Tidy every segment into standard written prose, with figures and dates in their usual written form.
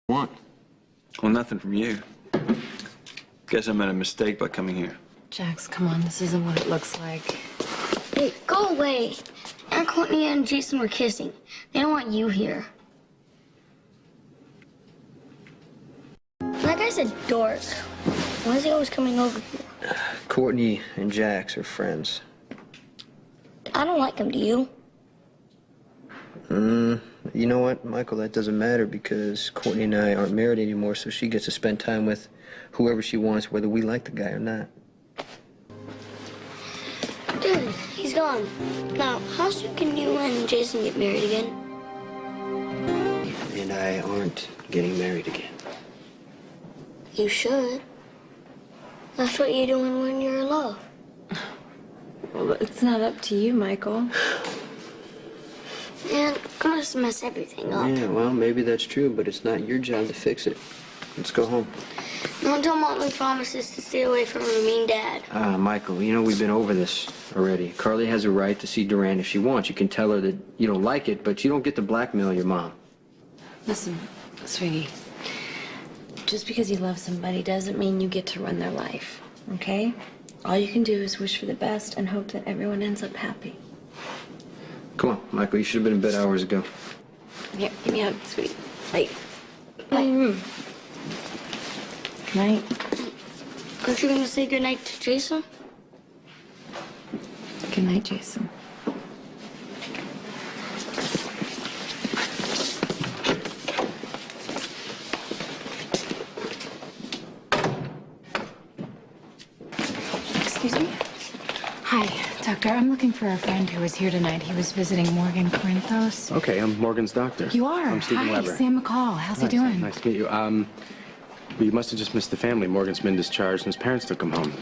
Want? Well, nothing from you. Guess I made a mistake by coming here. Jax, come on, this isn't what it looks like. Hey, go away. Aunt Courtney and Jason were kissing. They don't want you here. That guy's a dork. Why is he always coming over here? Courtney and Jax are friends. I don't like him, do you? You know what, Michael, that doesn't matter because Courtney and I aren't married anymore, so she gets to spend time with whoever she wants, whether we like the guy or not. Dude, he's gone. Now, how soon can you and Jason get married again? And I aren't getting married again. You should. That's what you're doing when you're in love. Well, it's not up to you, Michael. Man, I'm gonna just mess everything up. Yeah, well, maybe that's true, but it's not your job to fix it. Let's go home. Not until Motley promises to stay away from her mean dad. Michael, you know we've been over this already. Carly has a right to see Durant if she wants. You can tell her that you don't like it, but you don't get to blackmail your mom. Listen, sweetie. Just because you love somebody doesn't mean you get to run their life, okay? All you can do is wish for the best and hope that everyone ends up happy. Come on, Michael, you should have been in bed hours ago. Here, give me a hug, sweetie. Bye. Good night. Aren't you gonna say goodnight to Jason? Good night, Jason. Excuse me? Hi, Doctor. I'm looking for a friend who was here tonight. He was visiting Morgan Corinthos. Okay, I'm Morgan's doctor. You are? I'm Stephen Hi, Weber. Sam McCall. How's he doing? Nice to meet you. Well, you must have just missed the family. Morgan's been discharged and his parents took him home.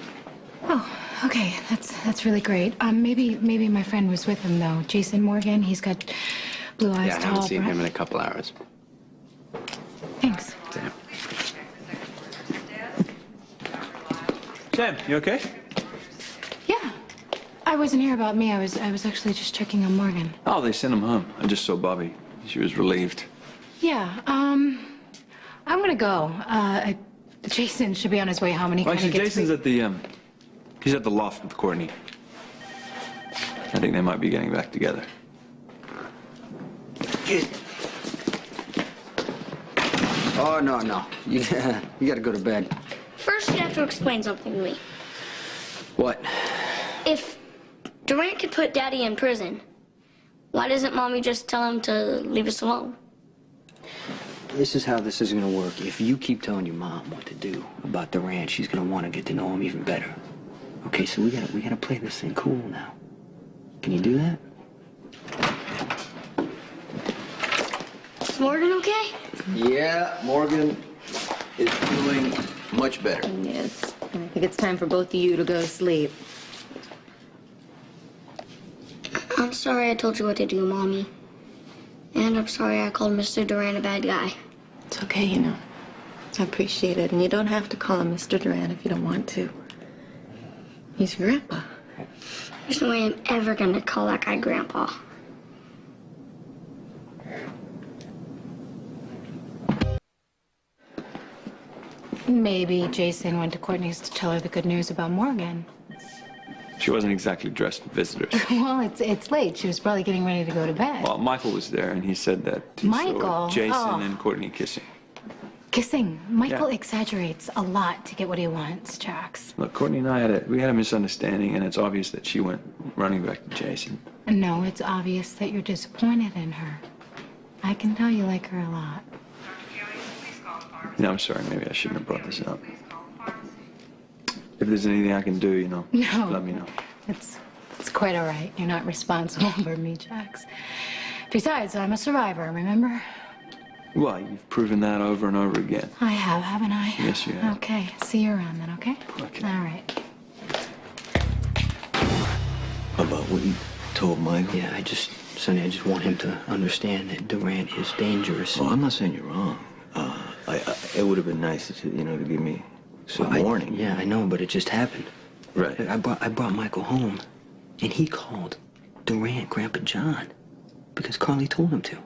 Oh, okay. That's really great. Maybe my friend was with him though. Jason Morgan. He's got blue eyes, Yeah, I tall. haven't seen him in a couple hours. Thanks. Damn. Sam, you okay? Yeah. I wasn't here about me. I was actually just checking on Morgan. Oh, they sent him home. I just saw Bobby. She was relieved. Yeah. I'm gonna go. Jason should be on his way home, and he Well, kind of actually, gets. Jason's at the he's at the loft with Courtney. I think they might be getting back together. Oh, no. You gotta go to bed. First, you have to explain something to me. What? If Durant could put Daddy in prison, why doesn't Mommy just tell him to leave us alone? This is how this is gonna work. If you keep telling your mom what to do about Durant, she's gonna want to get to know him even better. Okay, so we gotta play this thing cool now. Can you do that? Is Morgan okay? Yeah, Morgan is feeling much better. Yes. I think it's time for both of you to go to sleep. I'm sorry I told you what to do, Mommy. And I'm sorry I called Mr. Durant a bad guy. It's okay, you know. I appreciate it, and you don't have to call him Mr. Durant if you don't want to. He's your grandpa. There's no way I'm ever gonna call that guy Grandpa. Maybe Jason went to Courtney's to tell her the good news about Morgan. She wasn't exactly dressed for visitors. Well, it's late. She was probably getting ready to go to bed. Well, Michael was there, and he said that he Michael? saw Jason Oh. and Courtney kissing. Kissing. Michael Yeah. exaggerates a lot to get what he wants, Jax. Look, Courtney and I had a misunderstanding, and it's obvious that she went running back to Jason. No, it's obvious that you're disappointed in her. I can tell you like her a lot. You know, I'm sorry. Maybe I shouldn't have brought this up. If there's anything I can do, you know, just No. let me know. It's quite all right. You're not responsible for me, Jax. Besides, I'm a survivor, remember? Well, you've proven that over and over again. I have, haven't I? Yes, you have. Okay, see you around then, okay? Okay. All right. About what you told Michael? Yeah, Sonny, I just want him to understand that Durant is dangerous. Well, I'm not saying you're wrong. It would have been nice to give me some warning. Yeah, I know, but it just happened. Right. I brought Michael home, and he called Durant Grandpa John because Carly told him to.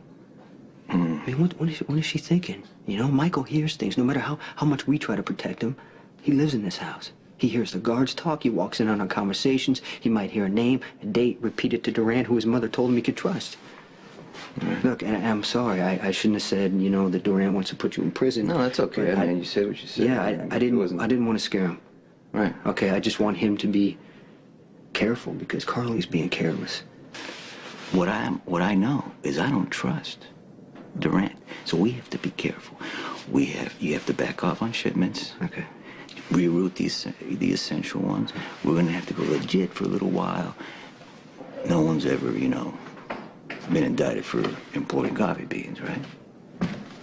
I mean, what is she thinking? You know, Michael hears things. No matter how much we try to protect him, he lives in this house. He hears the guards talk. He walks in on our conversations. He might hear a name, a date, repeated to Durant, who his mother told him he could trust. Look, and I'm sorry. I shouldn't have said, you know, that Durant wants to put you in prison. No, that's okay. I mean, you said what you said. Yeah, I didn't want to scare him. Right. Okay, I just want him to be careful because Carly's being careless. What I know is I don't trust Durant, so we have to be careful. You have to back off on shipments. Okay. Reroute the essential ones. We're gonna have to go legit for a little while. No one's ever, you know, been indicted for importing coffee beans, right?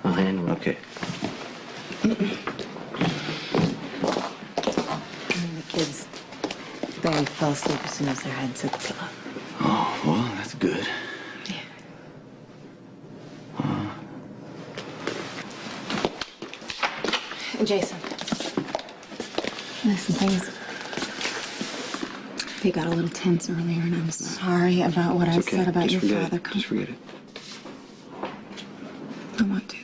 I'll handle it. Okay. The kids, they fell asleep as soon as their heads hit the pillow. Oh, well, that's good. Yeah. Jason. Listen, they got a little tense earlier, and I'm sorry about what I said about your father. Just forget it. I want to.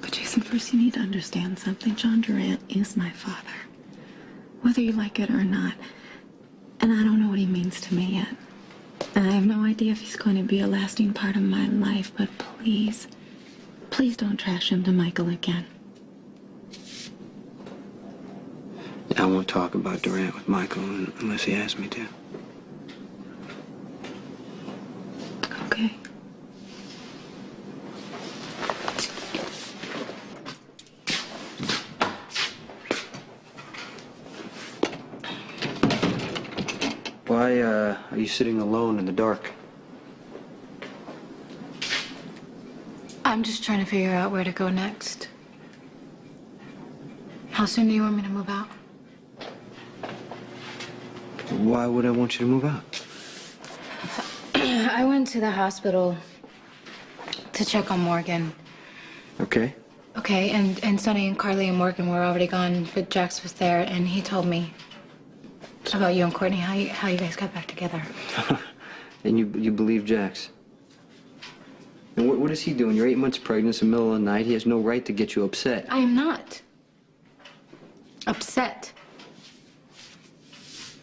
But Jason, first you need to understand something. John Durant is my father. Whether you like it or not. And I don't know what he means to me yet. And I have no idea if he's going to be a lasting part of my life, but please, please don't trash him to Michael again. I won't talk about Durant with Michael unless he asks me to. Okay. Why, are you sitting alone in the dark? I'm just trying to figure out where to go next. How soon do you want me to move out? Why would I want you to move out? I went to the hospital to check on Morgan. Okay. Okay, and Sonny and Carly and Morgan were already gone, but Jax was there, and he told me about you and Courtney, how you guys got back together. And you believe Jax? And what is he doing? You're 8 months pregnant. It's the middle of the night. He has no right to get you upset. I am not upset.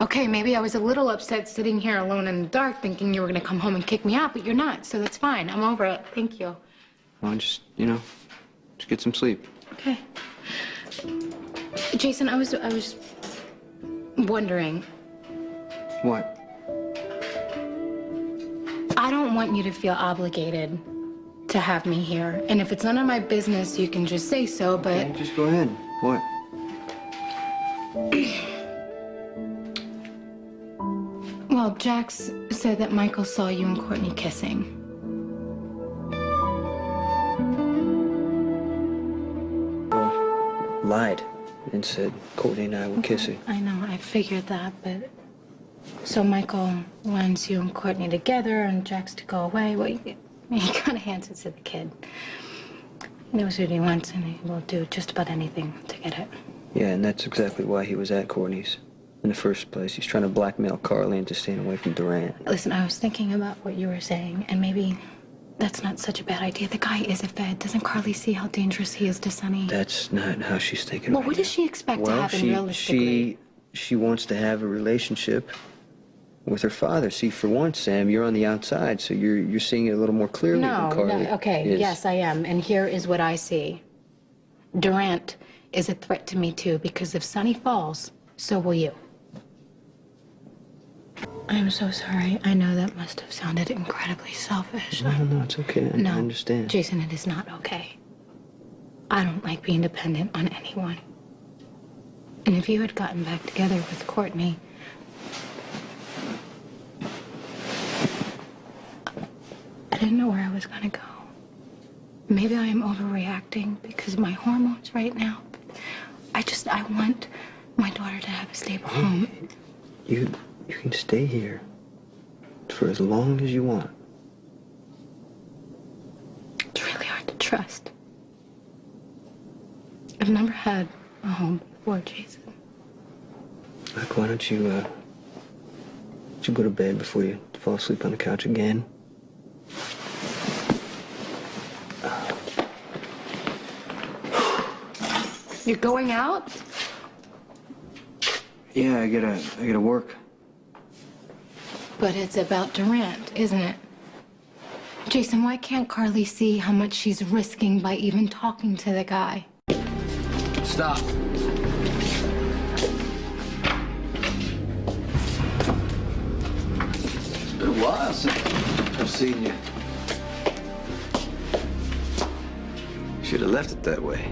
Okay, maybe I was a little upset sitting here alone in the dark thinking you were gonna come home and kick me out, but you're not, so that's fine. I'm over it. Thank you. Well, just get some sleep. Okay. Jason, I was wondering. What? I don't want you to feel obligated to have me here. And if it's none of my business, you can just say so, but... Okay, just go ahead. What? Well, Jax said that Michael saw you and Courtney kissing. Well, lied and said Courtney and I were kissing. I know, I figured that, but... So Michael wants you and Courtney together and Jax to go away. Well, he kind of hands it to the kid. He knows what he wants and he will do just about anything to get it. Yeah, and that's exactly why he was at Courtney's in the first place. He's trying to blackmail Carly into staying away from Durant. Listen, I was thinking about what you were saying, and maybe that's not such a bad idea. The guy is a Fed. Doesn't Carly see how dangerous he is to Sonny? That's not how she's thinking. Well, right what does she expect to happen realistically? She wants to have a relationship with her father. See, for once, Sam, you're on the outside, so you're seeing it a little more clearly than Carly. Okay, is. yes, I am. And here is what I see. Durant is a threat to me, too, because if Sonny falls, so will you. I'm so sorry. I know that must have sounded incredibly selfish. No, it's okay. I understand. Jason, it is not okay. I don't like being dependent on anyone. And if you had gotten back together with Courtney, I didn't know where I was gonna go. Maybe I am overreacting because of my hormones right now. I want my daughter to have a stable home. You can stay here for as long as you want. It's really hard to trust. I've never had a home before, Jason. Look, why don't you go to bed before you fall asleep on the couch again? You're going out? Yeah, I gotta work. But it's about Durant, isn't it? Jason, why can't Carly see how much she's risking by even talking to the guy? Stop. It's been a while since I've seen you. Should have left it that way.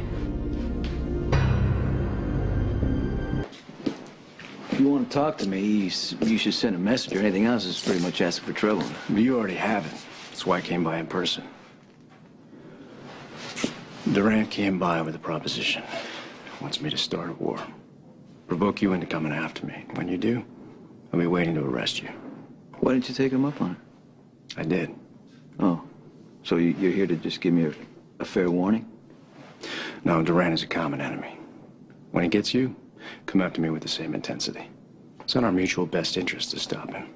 If you want to talk to me, you should send a message, or anything else is pretty much asking for trouble. But you already have it. That's why I came by in person. Durant came by with a proposition. Wants me to start a war. Provoke you into coming after me. When you do, I'll be waiting to arrest you. Why didn't you take him up on it? I did. Oh, so you're here to just give me a fair warning? No, Durant is a common enemy. When he gets you, come after me with the same intensity. It's in our mutual best interest to stop him.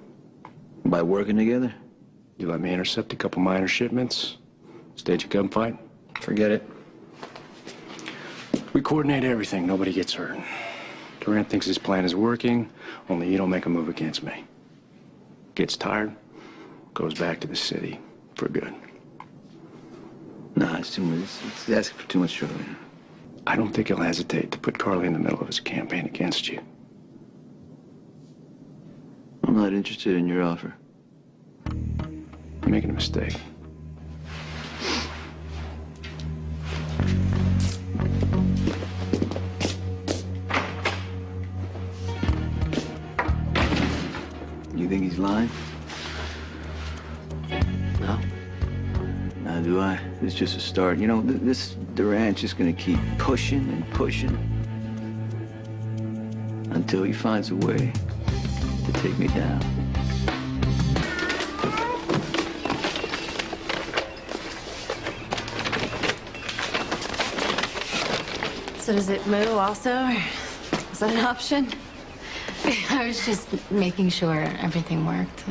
By working together? You let me intercept a couple minor shipments, stage a gunfight. Forget it. We coordinate everything, nobody gets hurt. Durant thinks his plan is working, only you don't make a move against me. Gets tired, goes back to the city for good. Nah, it's asking for too much trouble. I don't think he'll hesitate to put Carly in the middle of his campaign against you. I'm not interested in your offer. You're making a mistake. You think he's lying? No? Now do I. It's just a start. You know, this Durant's just gonna keep pushing and pushing until he finds a way to take me down. So does it moo also? Or is that an option? I was just making sure everything worked.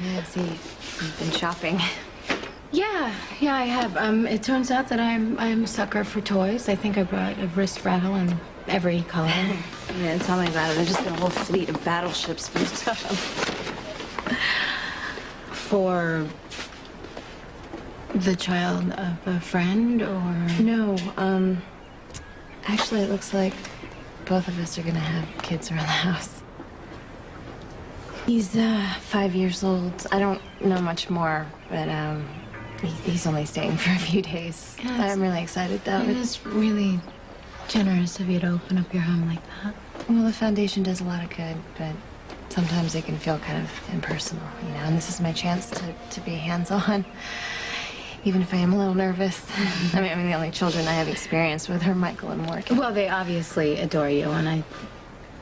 Yeah, see, you've been shopping. Yeah, I have. It turns out that I'm a sucker for toys. I think I brought a wrist rattle in every color. Yeah, tell me about it. There's just been a whole fleet of battleships for stuff. For the child of a friend, or? No, actually, it looks like both of us are gonna have kids around the house. He's 5 years old. I don't know much more, but he's only staying for a few days. Yes. I'm really excited, though. It is really generous of you to open up your home like that. Well, the foundation does a lot of good, but sometimes it can feel kind of impersonal, you know, and this is my chance to be hands-on, even if I am a little nervous. I mean, the only children I have experience with are Michael and Morgan. Well, they obviously adore you, and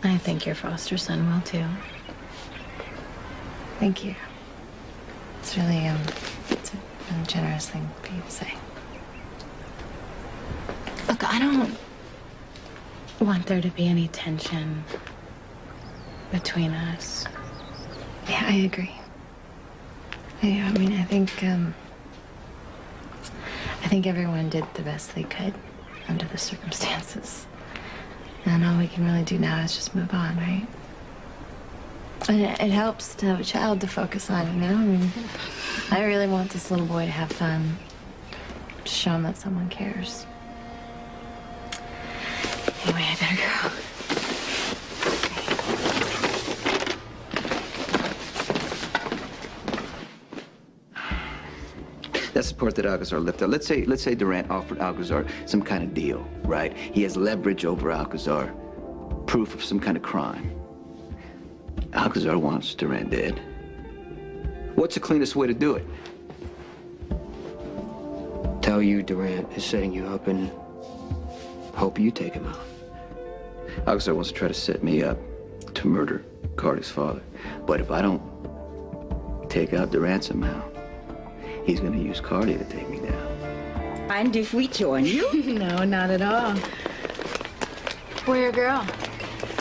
I think your foster son will, too. Thank you. It's really, it's a really generous thing for you to say. Look, I don't want there to be any tension between us. Yeah, I agree. I mean, I think everyone did the best they could under the circumstances. And all we can really do now is just move on, right? And it helps to have a child to focus on, you know? I mean, I really want this little boy to have fun, to show him that someone cares. Anyway, I better go. That's the part that Alcazar left out. Let's say Durant offered Alcazar some kind of deal, right? He has leverage over Alcazar, proof of some kind of crime. Alcazar wants Durant dead. What's the cleanest way to do it? Tell you Durant is setting you up and hope you take him out. Alcazar wants to try to set me up to murder Carly's father. But if I don't take out Durant somehow, he's gonna use Carly to take me down. And if we join you? No, not at all. Where your girl?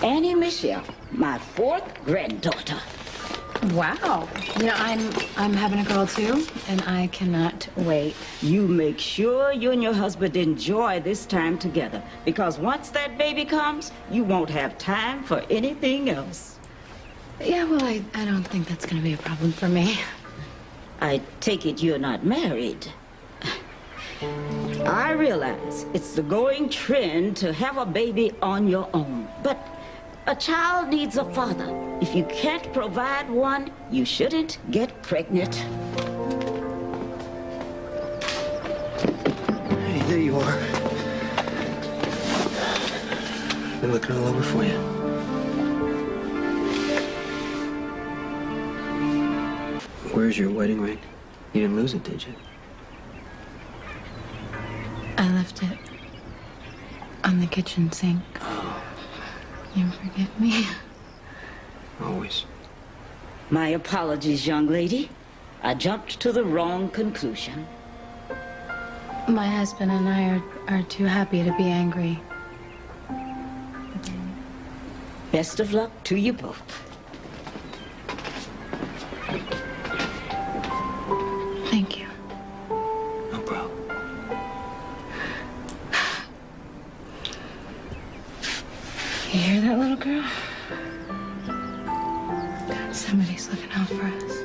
Annie Michelle, my fourth granddaughter. Wow. You know, I'm having a girl too, and I cannot wait. You make sure you and your husband enjoy this time together, because once that baby comes, you won't have time for anything else. Yeah, well, I don't think that's gonna be a problem for me. I take it you're not married. I realize it's the going trend to have a baby on your own, but a child needs a father. If you can't provide one, you shouldn't get pregnant. Hey, there you are. Been looking all over for you. Where's your wedding ring? You didn't lose it, did you? I left it on the kitchen sink. You forgive me? Always. My apologies, young lady. I jumped to the wrong conclusion. My husband and I are too happy to be angry. Best of luck to you both. Thank you. No problem. You hear that, little girl? Somebody's looking out for us.